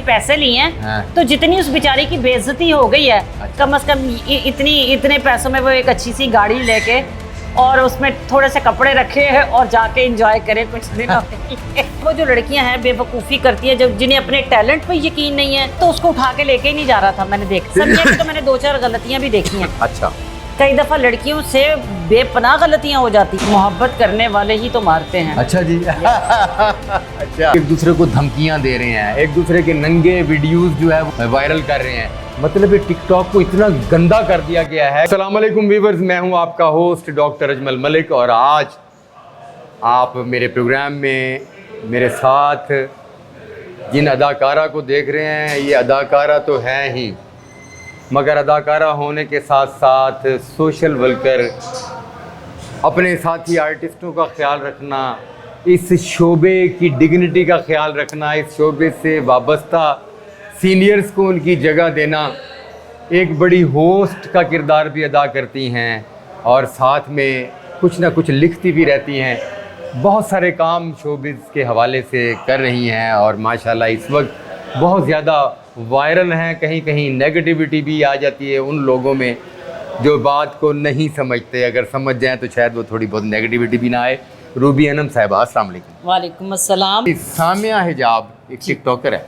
पैसे लिए हैं। हाँ। तो जितनी उस बेचारी की बेइज्जती हो गई है, अच्छा। कम से कम इतने पैसों में वो एक अच्छी सी गाड़ी लेके और उसमें थोड़े से कपड़े रखे हैं और जाके एंजॉय करें कुछ दिनों के लिए। वो जो लड़कियां हैं बेवकूफ़ी करती है, जब जिन्हें अपने टैलेंट पे यकीन नहीं है तो उसको उठा के लेके ही नहीं जा रहा था। मैंने देखा समिया की तो मैंने 2-4 गलतियां भी देखी हैं। अच्छा। कई दफ़ा लड़कियों से बेपनाह गलतियां हो जाती। मोहब्बत करने वाले ही तो मारते हैं। अच्छा जी। अच्छा, एक दूसरे को धमकियां दे रहे हैं, एक दूसरे के नंगे वीडियोस जो है वो वायरल कर रहे हैं। मतलब ये टिकटॉक को इतना गंदा कर दिया गया है। अस्सलाम वालेकुम व्यूअर्स, मैं हूं आपका होस्ट डॉक्टर अजमल मलिक और आज आप मेरे प्रोग्राम में मेरे साथ जिन अदाकारा को देख रहे हैं, ये अदाकारा तो हैं ही, मगर अदाकारा होने के साथ साथ सोशल वर्कर, अपने साथी आर्टिस्टों का ख्याल रखना, इस शोबे की डिग्निटी का ख्याल रखना, इस शोबे से वाबस्ता सीनियर्स को उनकी जगह देना, एक बड़ी होस्ट का किरदार भी अदा करती हैं और साथ में कुछ ना कुछ लिखती भी रहती हैं। बहुत सारे काम शोबिज़ के हवाले से कर रही हैं और माशाल्लाह इस वक्त बहुत ज़्यादा वायरल हैं। कहीं कहीं नेगेटिविटी भी आ जाती है उन लोगों में जो बात को नहीं समझते। अगर समझ जाएं तो शायद वो थोड़ी बहुत नेगेटिविटी भी ना आए। रूबी अनम साहिबा, अस्सलाम वालेकुम। वालेकुम अस्सलाम। सामिया हिजाब एक टिकटॉकर है।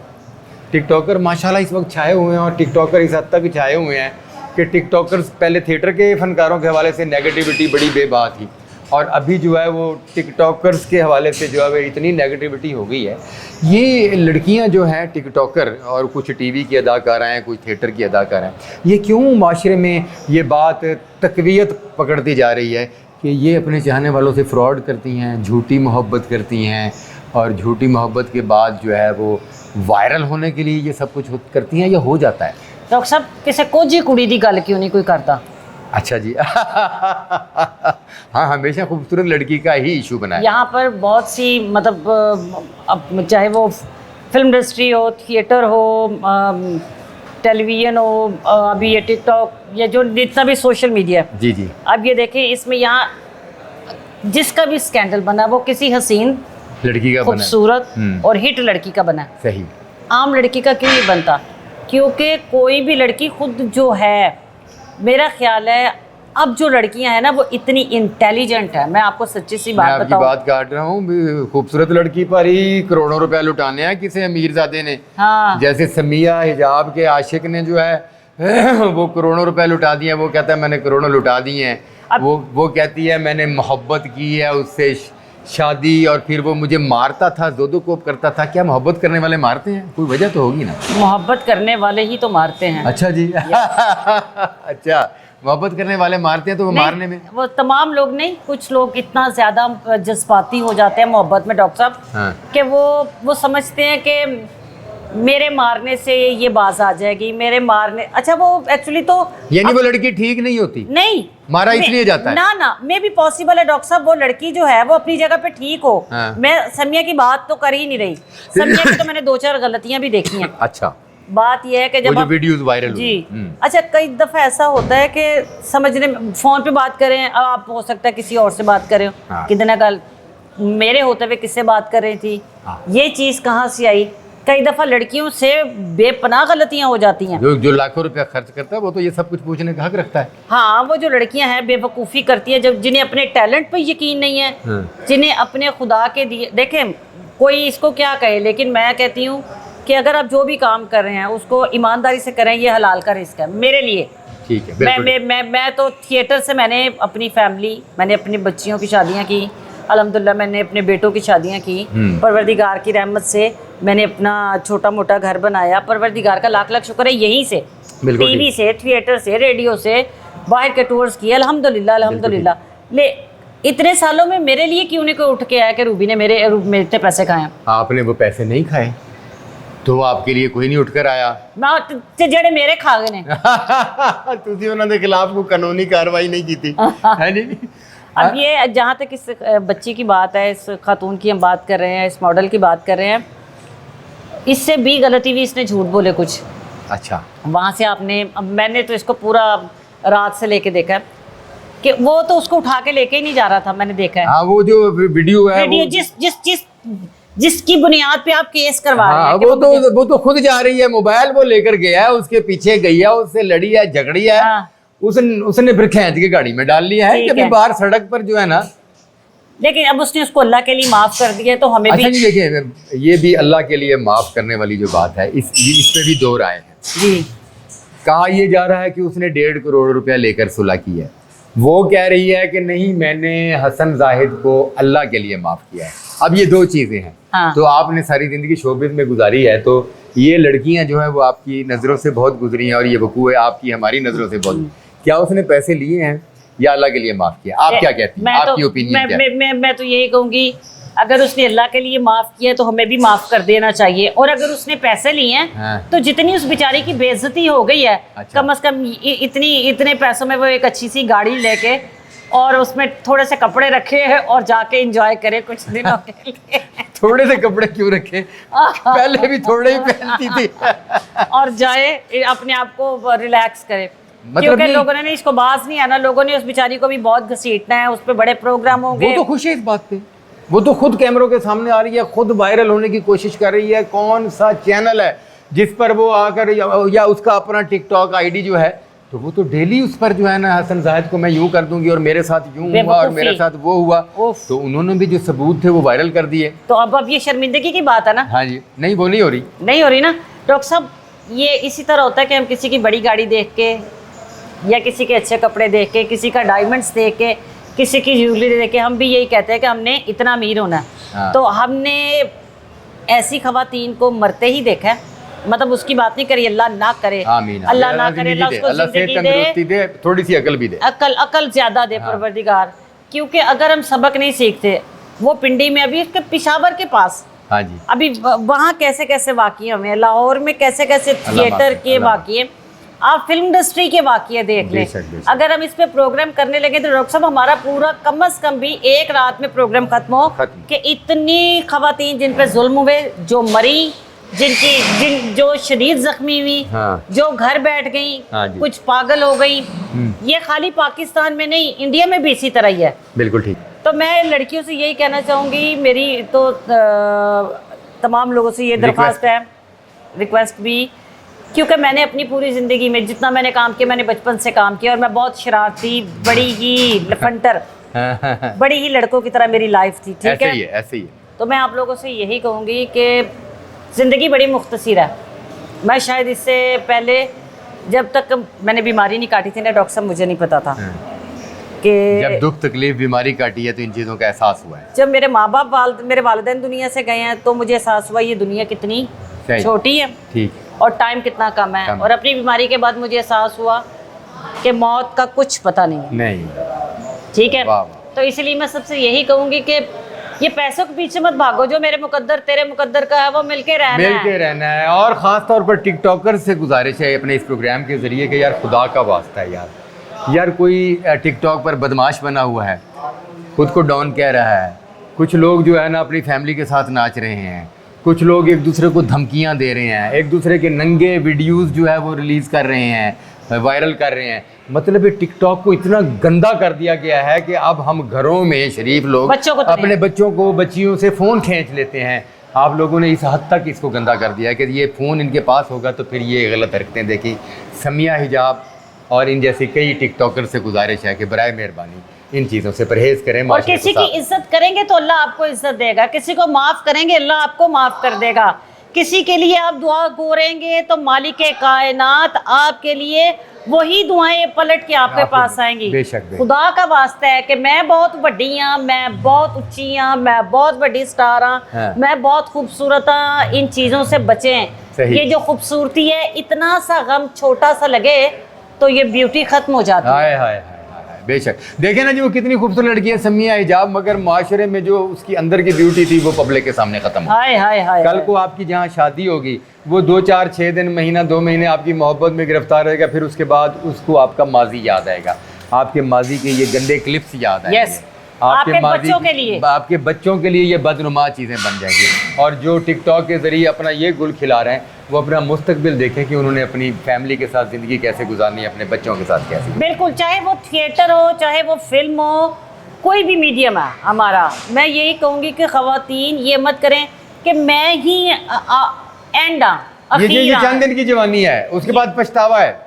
टिकटॉकर माशाल्लाह इस वक्त छाए हुए हैं और टिकटॉकर इस हद तक छाए हुए हैं कि टिकटॉकर्स पहले थिएटर के फनकारों के हवाले से नेगेटिविटी बड़ी बेबाक थी और अभी जो है वो टिकटॉकर्स के हवाले से जो है वो इतनी नेगेटिविटी हो गई है। ये लड़कियां जो हैं टिकटॉकर और कुछ टीवी की अदाकारा हैं, कुछ थिएटर की अदाकारा हैं, ये क्यों माशरे में ये बात तकवीयत पकड़ती जा रही है कि ये अपने चाहने वालों से फ्रॉड करती हैं, झूठी मोहब्बत करती हैं और झूठी मोहब्बत के बाद जो है वो वायरल होने के लिए ये सब कुछ करती हैं या हो जाता है? डॉक्टर साहब, किसी कोजी कुड़ी दी गल क्यों नहीं कोई करता? अच्छा जी। हाँ, हमेशा खूबसूरत लड़की का ही इशू बना है। यहाँ पर बहुत सी मतलब अब चाहे वो फिल्म इंडस्ट्री हो, थिएटर हो, टेलीविज़न हो, अभी ये टिकटॉक, ये जो जितना भी सोशल मीडिया है, जी जी, अब ये देखें इसमें यहाँ जिसका भी स्कैंडल बना वो किसी हसीन लड़की का बना, खूबसूरत और हिट लड़की का बना। सही। आम लड़की का क्यों नहीं बनता? क्योंकि कोई भी लड़की खुद जो है, मेरा ख्याल है अब जो लड़कियां हैं ना वो इतनी इंटेलिजेंट है। मैं आपको सच्ची सी बात बताऊं, मैं आपकी बात काट रहा हूँ, खूबसूरत लड़की पर ही करोड़ों रुपए लुटाने हैं किसी अमीरजादे ने। हाँ। जैसे समिया हिजाब के आशिक ने जो है वो करोड़ों रुपए लुटा दिए। वो कहता है मैंने करोड़ों लुटा दिए हैं। वो कहती है मैंने मोहब्बत की है उससे शादी और फिर वो मुझे मारता था, जोदो कोप करता था। क्या मोहब्बत करने वाले मारते हैं? कोई वजह तो होगी ना। मोहब्बत करने वाले ही तो मारते हैं। अच्छा जी। अच्छा, मोहब्बत करने वाले मारते हैं तो वो मारने में वो तमाम लोग नहीं, कुछ लोग इतना ज्यादा जज्बाती हो जाते हैं मोहब्बत में डॉक्टर साहब। हाँ। कि वो समझते हैं कि मेरे मारने से ये बाज आ जाएगी, मेरे मारने। अच्छा, वो एक्चुअली तो यानी वो लड़की ठीक नहीं होती, नहीं मारा इसलिए जाता है ना मे भी पॉसिबल है डॉक्टर साहब। वो लड़की जो है वो अपनी जगह पे ठीक हो। हाँ। मैं समिया की बात तो कर ही नहीं रही। समिया की तो मैंने 2-4 गलतियां भी देखी हैं। अच्छा, बात यह है कि जब जो वीडियोस वायरल जी, अच्छा, कई दफा ऐसा होता है कि समझने में फोन पे बात करें, आप हो सकता है किसी और से बात करें। हाँ। कितना कल मेरे होते हुए किससे बात कर रही थी। हाँ। ये चीज कहाँ से आई? कई दफा लड़कियों से बेपनाह गलतियां हो जाती हैं। जो लाखों रुपया खर्च करता है वो तो ये सब कुछ पूछने का हक रखता है। हाँ, वो जो लड़कियां हैं बेवकूफ़ी करती है, जब जिन्हें अपने टैलेंट पे यकीन नहीं है, जिन्हें अपने खुदा के दिए। देखें, कोई इसको क्या कहे, लेकिन मैं कहती हूँ कि अगर आप जो भी काम कर रहे हैं उसको ईमानदारी से करें। ये हलाल का रिस्क है मेरे लिए। ठीक है। मैं तो थिएटर से मैंने अपनी फैमिली, मैंने अपनी बच्चियों की शादियाँ की, अल्हम्दुलिल्लाह मैंने अपने बेटों की शादियाँ की। परवरदिगार की रहमत से मैंने अपना छोटा मोटा घर बनाया। परवरदिगार का लाख लाख शुक्र है, यहीं से, टीवी से, थिएटर से, रेडियो से, बाहर के टूर्स किए, अल्हम्दुलिल्लाह अल्हम्दुलिल्लाह। ले इतने सालों में मेरे लिए क्यों नहीं कोई उठ के आया कि रूबी ने मेरे इतने पैसे खाए? आपने वो पैसे नहीं खाए तो आपके लिए कोई नहीं उठकर आया। जेड़े मेरे खा गए ने। तुझे उन्होंने खिलाफ कोई कानूनी कार्रवाई नहीं की थी, है नहीं? अब ये जहाँ तक इस बच्ची की बात है, इस खातून की हम बात कर रहे हैं, इस मॉडल की बात कर रहे हैं, इससे भी गलती हुई, इसने झूठ बोले कुछ। अच्छा, वहाँ से आपने, मैंने तो इसको पूरा रात से लेके देखा कि वो तो उसको उठा के लेके ही नहीं जा रहा था। मैंने देखा है। हाँ, वो जो वीडियो है, वीडियो जिस जिसकी बुनियाद पे आप केस करवा रहे हाँ, हैं कि वो तो खुद जा रही है, मोबाइल वो लेकर गया है, उसके पीछे गई है, उससे लड़ी है, झगड़ी है, हाँ। उसने फिर खींच के गाड़ी में डाल लिया है। ठीक जब है। बाहर सड़क पर जो है ना, लेकिन अब उसने उसको अल्लाह के लिए माफ कर दिया, तो हमें अच्छा भी। जी देखिए, ये भी अल्लाह के लिए माफ करने वाली जो बात है, इस पे भी दो राय है। जी। कहा यह जा रहा है कि उसने 1.5 करोड़ रुपया लेकर सुलह की है, वो कह रही है कि नहीं, मैंने हसन जाहिद को अल्लाह के लिए माफ किया है। अब ये दो चीजें हैं। हाँ। तो आपने सारी जिंदगी शोबिज़ में गुजारी है, तो ये लड़कियां जो है वो आपकी नज़रों से बहुत गुजरी हैं, और ये वकूए आपकी हमारी नज़रों से बहुत। क्या उसने पैसे लिए हैं या अल्लाह के लिए माफ किया? आप क्या कहती हैं? आपकी ओपिनियन क्या है? मैं तो यही कहूंगी, अगर उसने अल्लाह के लिए माफ किया तो हमें भी माफ कर देना चाहिए। और अगर उसने पैसे लिए हैं, हाँ। तो जितनी उस बेचारी की बेइज्जती हो गई है, अच्छा। कम से कम इतने पैसों में वो एक अच्छी सी गाड़ी लेके और उसमें थोड़े से कपड़े रखे हैं और जाके एंजॉय करे कुछ दिनों के लिए। थोड़े से कपड़े क्यों रखे? पहले भी थोड़े ही पहनती थी। और जाए अपने आप को रिलैक्स करे। मतलब क्योंकि लोगों ने इसको बाज नहीं आना, लोगों ने उस बेचारी को भी बहुत घसीटना है, उस पर बड़े प्रोग्राम होंगे। वो तो खुश है इस बात पे, वो तो खुद कैमरों के सामने आ रही है, खुद वायरल होने की कोशिश कर रही है। कौन सा चैनल है जिस पर वो आकर या उसका अपना टिकटॉक आईडी जो है, तो वो तो डेली उस पर जो है ना, हसन जाहिद को मैं यूं कर दूंगी और मेरे साथ यूं हुआ और मेरे साथ वो हुआ, तो उन्होंने भी जो सबूत थे वो वायरल कर दिए। तो अब ये शर्मिंदगी की बात है ना। हाँ जी, नहीं वो नहीं हो रही ना डॉक्टर साहब। ये इसी तरह होता है कि हम किसी की बड़ी गाड़ी देख के या किसी के अच्छे कपड़े देख के, किसी का डायमंड्स देख के, किसी की ज्वेलरी देख के, हम भी यही कहते हैं कि हमने इतना अमीर होना है। हाँ। तो हमने ऐसी खवातीन को मरते ही देखा है, मतलब उसकी बात नहीं करी, अल्लाह ना करे, आमीन, अल्लाह ना करे, अल्लाह उसको अल्लाह से जिंदगी तंदुरुस्ती दे, दे, थोड़ी सी अकल भी दे, अकल ज्यादा दे परवरदिगार। क्योंकि अगर हम सबक नहीं सीखते, वो पिंडी में अभी उसके पिशावर के पास, हाँ जी, अभी वहाँ कैसे कैसे वाक़िए हुए, लाहौर में कैसे कैसे थिएटर के वाक़िए, आप फिल्म इंडस्ट्री के वाक़िए देख लें। अगर हम इस पे प्रोग्राम करने लगे तो डॉक्टर साहब हमारा पूरा कम से कम भी एक रात में प्रोग्राम खत्म हो कि इतनी खवातीन जिन पे जुल्म हुए, जो मरी, जो शदीद जख्मी हुई, हाँ। जो घर बैठ गई, हाँ जी। कुछ पागल हो गई। ये खाली पाकिस्तान में नहीं, इंडिया में भी इसी तरह ही है। बिल्कुल ठीक। तो मैं लड़कियों से यही कहना चाहूँगी, मेरी तो तमाम लोगों से ये दरख्वास्त है, रिक्वेस्ट भी, क्योंकि मैंने अपनी पूरी ज़िंदगी में जितना मैंने काम किया, मैंने बचपन से काम किया, और मैं बहुत शरारती, बड़ी ही लफंटर, बड़ी ही लड़कों की तरह मेरी लाइफ थी। ठीक है, ऐसे ही है। तो मैं आप लोगों से यही कहूँगी कि ज़िंदगी बड़ी मुख्तसर है। मैं शायद इससे पहले, जब तक मैंने बीमारी नहीं काटी थी ना डॉक्टर साहब, मुझे नहीं पता था कि जब दुख तकलीफ बीमारी काटी है तो इन चीज़ों का एहसास हुआ है। जब मेरे माँ बाप मेरे वालिदैन दुनिया से गए हैं, तो मुझे एहसास हुआ ये दुनिया कितनी छोटी है, ठीक, और टाइम कितना कम है। और अपनी बीमारी के बाद मुझे एहसास हुआ कि मौत का कुछ पता नहीं। ठीक है, तो इसलिए मैं सबसे यही कहूँगी कि ये पैसों के पीछे मत भागो, जो मेरे मुकद्दर तेरे मुकद्दर का है वो मिलके रहना है। और ख़ास तौर पर टिकटॉकर से गुजारिश है अपने इस प्रोग्राम के ज़रिए कि यार खुदा का वास्ता है यार कोई टिकटॉक पर बदमाश बना हुआ है, खुद को डॉन कह रहा है, कुछ लोग जो है ना अपनी फैमिली के साथ नाच रहे हैं, कुछ लोग एक दूसरे को धमकियां दे रहे हैं, एक दूसरे के नंगे वीडियोस जो है वो रिलीज़ कर रहे हैं, वायरल कर रहे हैं। मतलब ये टिकटॉक को इतना गंदा कर दिया गया है कि अब हम घरों में शरीफ लोग अपने बच्चों को, बच्चियों से फ़ोन खींच लेते हैं। आप लोगों ने इस हद तक इसको गंदा कर दिया है कि ये फ़ोन इनके पास होगा तो फिर ये गलत हरकतें देखी। समिया हिजाब और इन जैसी कई टिकटॉकर से गुजारिश है कि बराए मेहरबानी इन चीज़ों से परहेज़ करें। और किसी की इज्जत करेंगे तो अल्लाह आपको इज्जत देगा, किसी को माफ़ करेंगे अल्लाह आपको माफ़ कर देगा, किसी के लिए आप दुआ करेंगे तो मालिक कायनात आपके लिए वही दुआएं पलट के आपके पास आएंगी। बेशक खुदा का वास्ता है कि मैं बहुत बड़ी हाँ, मैं बहुत ऊंची हाँ, मैं बहुत बड़ी स्टार हाँ, मैं बहुत खूबसूरत हाँ, इन चीज़ों से बचें। ये जो खूबसूरती है, इतना सा गम छोटा सा लगे तो ये ब्यूटी खत्म हो जाती है। हाय बेशक। देखे ना जी वो कितनी खूबसूरत लड़की है समिया हिजाब, मगर माशरे में जो उसकी अंदर की ब्यूटी थी वो पब्लिक के सामने खत्म। हाय कल को आपकी जहाँ शादी होगी, वो 2 4 6 दिन, महीना 2 महीने आपकी मोहब्बत में गिरफ्तार रहेगा, फिर उसके बाद उसको आपका माजी याद आएगा, आपके माजी के ये गंदे क्लिप्स याद आएंगे। आपके बच्चों के लिए, आपके बच्चों के लिए ये बदनुमा चीज़ें बन जाएंगी। और जो टिकटॉक के ज़रिए अपना ये गुल खिला रहे हैं, वो अपना मुस्तकबिल देखें कि उन्होंने अपनी फैमिली के साथ ज़िंदगी कैसे गुजारनी है, अपने बच्चों के साथ कैसे। बिल्कुल, चाहे वो थिएटर हो, चाहे वो फिल्म हो, कोई भी मीडियम है हमारा, मैं यही कहूँगी कि ख़वातीन ये मत करें कि मैं ही एंड ये चंद दिन की जवानी है, उसके बाद पछतावा है।